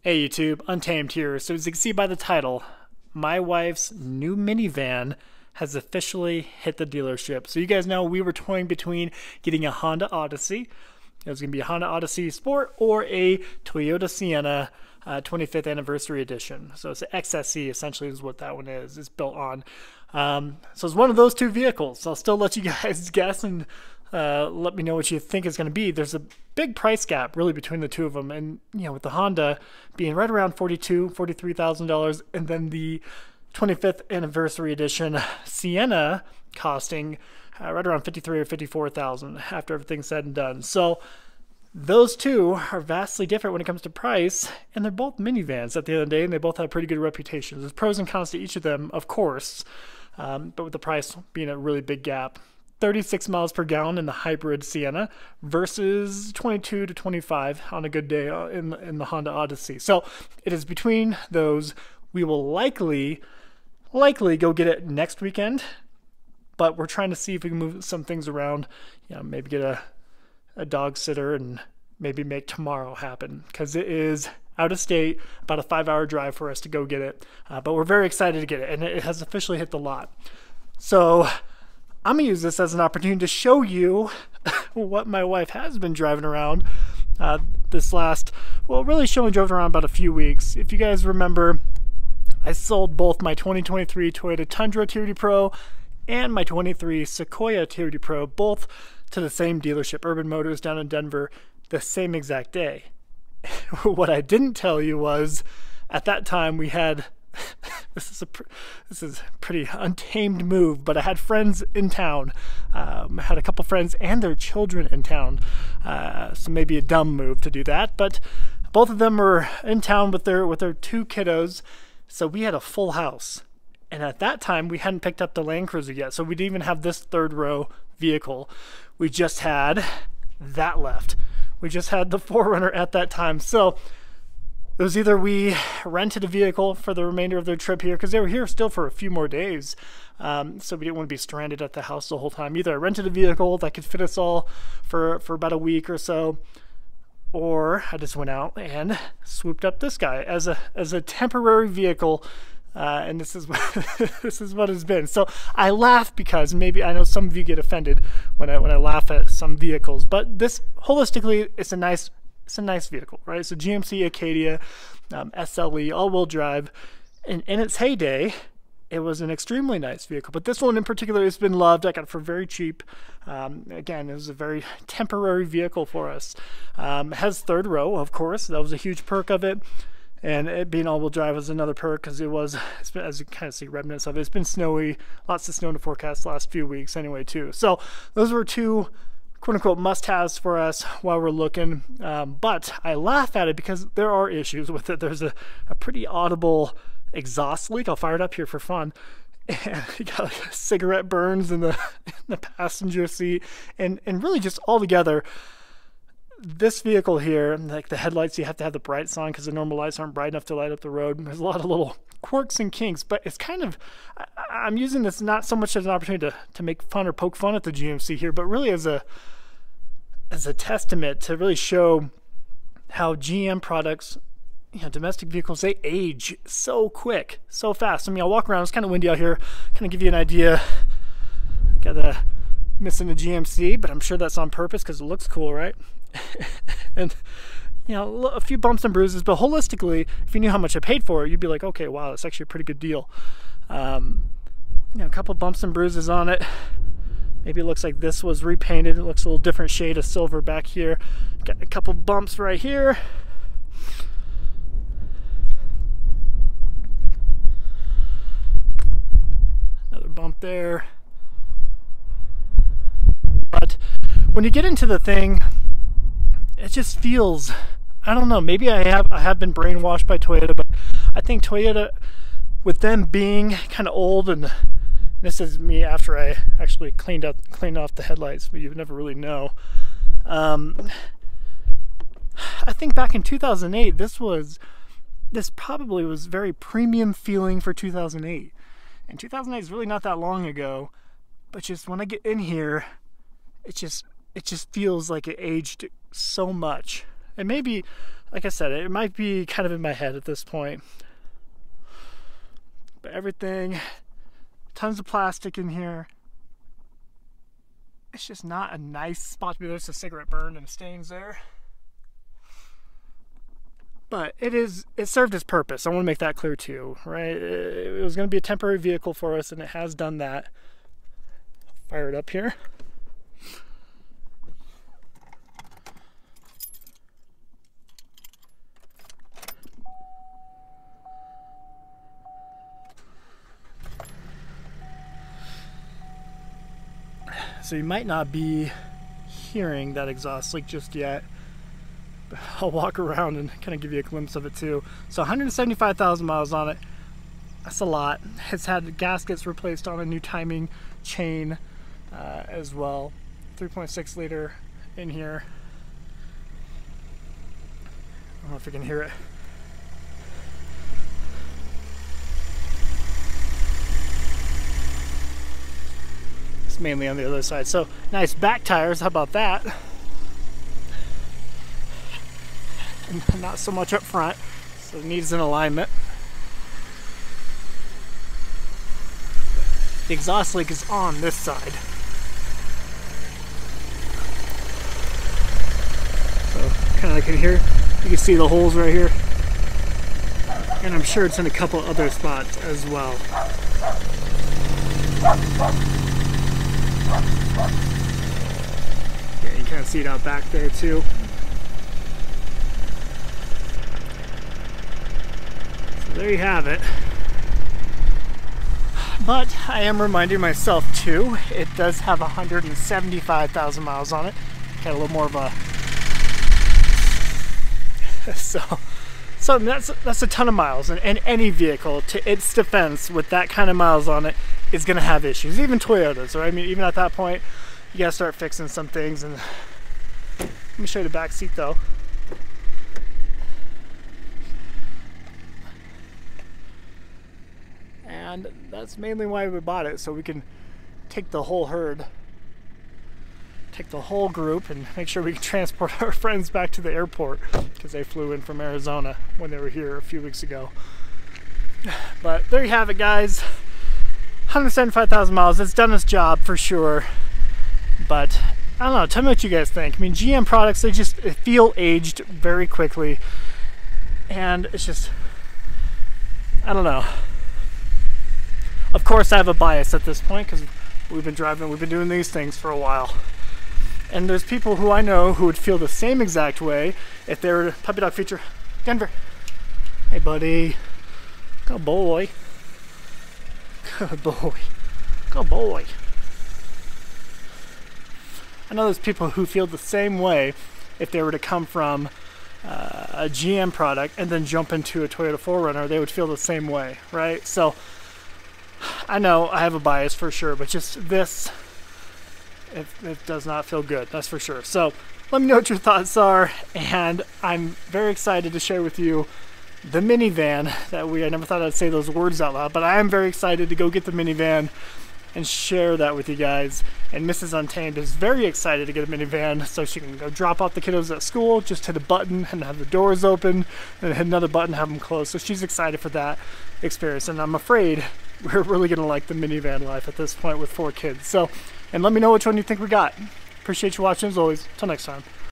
Hey YouTube, Untamed here. So as you can see by the title, my wife's new minivan has officially hit the dealership. So you guys know we were toying between getting a Honda Odyssey. It was going to be a Honda Odyssey Sport or a Toyota Sienna 25th anniversary edition. So it's an XSE essentially is what that one is. It's built on. So it's one of those two vehicles. I'll still let you guys guess and let me know what you think it's going to be. There's a big price gap really between the two of them, and you know, with the Honda being right around $43,000, and then the 25th anniversary edition Sienna costing right around $53,000 or $54,000 after everything's said and done. So those two are vastly different when it comes to price, and they're both minivans at the end of the day, and they both have pretty good reputations. There's pros and cons to each of them, of course, but with the price being a really big gap. 36 miles per gallon in the hybrid Sienna versus 22 to 25 on a good day in the Honda Odyssey. So it is between those. We will likely go get it next weekend, but we're trying to see if we can move some things around. You know, maybe get a dog sitter and maybe make tomorrow happen, because it is out of state, about a 5-hour drive for us to go get it. But we're very excited to get it, and it has officially hit the lot. So I'm going to use this as an opportunity to show you what my wife has been driving around this last, well, really she only drove around about a few weeks. If you guys remember, I sold both my 2023 Toyota Tundra TRD Pro and my 23 Sequoia TRD Pro, both to the same dealership, Urban Motors down in Denver, the same exact day. What I didn't tell you was, at that time we had this is a pretty untamed move, but I had friends in town. I had a couple friends and their children in town, so maybe a dumb move to do that, but both of them were in town with their two kiddos, so we had a full house. And at that time we hadn't picked up the Land Cruiser yet, so we didn't even have this third row vehicle. We just had that left. We just had the 4Runner at that time. So it was either we rented a vehicle for the remainder of their trip here, because they were here still for a few more days, so we didn't want to be stranded at the house the whole time. Either I rented a vehicle that could fit us all for about a week or so, or I just went out and swooped up this guy as a temporary vehicle, and this is what it's been. So I laugh because maybe I know some of you get offended when I laugh at some vehicles, but this holistically it's a nice vehicle, right? It's a GMC Acadia SLE all-wheel drive. In its heyday, it was an extremely nice vehicle, but this one in particular has been loved. I got it for very cheap. Again, it was a very temporary vehicle for us. It has third row, of course. That was a huge perk of it. And it being all-wheel drive was another perk, because it's been, as you kind of see remnants of it, it's been snowy, lots of snow in the forecast the last few weeks anyway too. So those were two quote-unquote must-haves for us while we're looking, but I laugh at it because there are issues with it. There's a pretty audible exhaust leak. I'll fire it up here for fun, and you got like cigarette burns in the passenger seat, and really just all together, this vehicle here, like the headlights, you have to have the brights on because the normal lights aren't bright enough to light up the road. There's a lot of little quirks and kinks, but it's kind of, I'm using this not so much as an opportunity to make fun or poke fun at the GMC here, but really as a testament to really show how GM products, you know, domestic vehicles, they age so quick, so fast. I mean, I'll walk around, it's kind of windy out here, kind of give you an idea. I got missing a GMC, but I'm sure that's on purpose because it looks cool, right? And you know, a few bumps and bruises, but holistically, if you knew how much I paid for it, you'd be like, okay, wow, that's actually a pretty good deal. You know, a couple bumps and bruises on it. Maybe it looks like this was repainted. It looks a little different shade of silver back here. Got a couple bumps right here. Another bump there. But when you get into the thing, it just feels, I don't know, maybe I have been brainwashed by Toyota, but I think Toyota, with them being kind of old, and this is me after I actually cleaned off the headlights, but you never really know. I think back in 2008, this probably was very premium feeling for 2008. And 2008 is really not that long ago, but just when I get in here, it just feels like it aged so much. And maybe like I said, it might be kind of in my head at this point. But everything, tons of plastic in here. It's just not a nice spot to be. There's a cigarette burn and stains there. But it served its purpose. I want to make that clear too, right? It was going to be a temporary vehicle for us, and it has done that. Fire it up here. So you might not be hearing that exhaust leak just yet. But I'll walk around and kind of give you a glimpse of it too. So 175,000 miles on it. That's a lot. It's had gaskets replaced on a new timing chain as well. 3.6 liter in here. I don't know if you can hear it. Mainly on the other side. So nice back tires, how about that? And not so much up front, so it needs an alignment. The exhaust leak is on this side. So kind of like in here, you can see the holes right here. And I'm sure it's in a couple other spots as well. Yeah, you kind of see it out back there too. So there you have it. But I am reminding myself too, it does have 175,000 miles on it. Got a little more of a so that's a ton of miles, and any vehicle, to its defense, with that kind of miles on it, is going to have issues. Even Toyotas, right? I mean, even at that point, you got to start fixing some things. And let me show you the back seat though. And that's mainly why we bought it, so we can take the whole herd, take the whole group, and make sure we can transport our friends back to the airport, because they flew in from Arizona when they were here a few weeks ago. But there you have it, guys. 175,000 miles. It's done its job for sure. But I don't know, tell me what you guys think. I mean, GM products, they feel aged very quickly, and it's just, I don't know. Of course I have a bias at this point, because we've been doing these things for a while. And there's people who I know who would feel the same exact way if they were puppy dog feature. Denver. Hey buddy. Good boy. Good boy. Good boy. I know there's people who feel the same way if they were to come from a GM product and then jump into a Toyota 4Runner. They would feel the same way, right? So I know I have a bias for sure, but just this, it does not feel good, that's for sure. So let me know what your thoughts are, and I'm very excited to share with you the minivan that I never thought I'd say those words out loud, but I am very excited to go get the minivan and share that with you guys. And Mrs. Untamed is very excited to get a minivan so she can go drop off the kiddos at school, just hit a button and have the doors open, and hit another button, have them closed. So she's excited for that experience, and I'm afraid we're really gonna like the minivan life at this point with 4 kids. So, and let me know which one you think we got. Appreciate you watching as always. Till next time.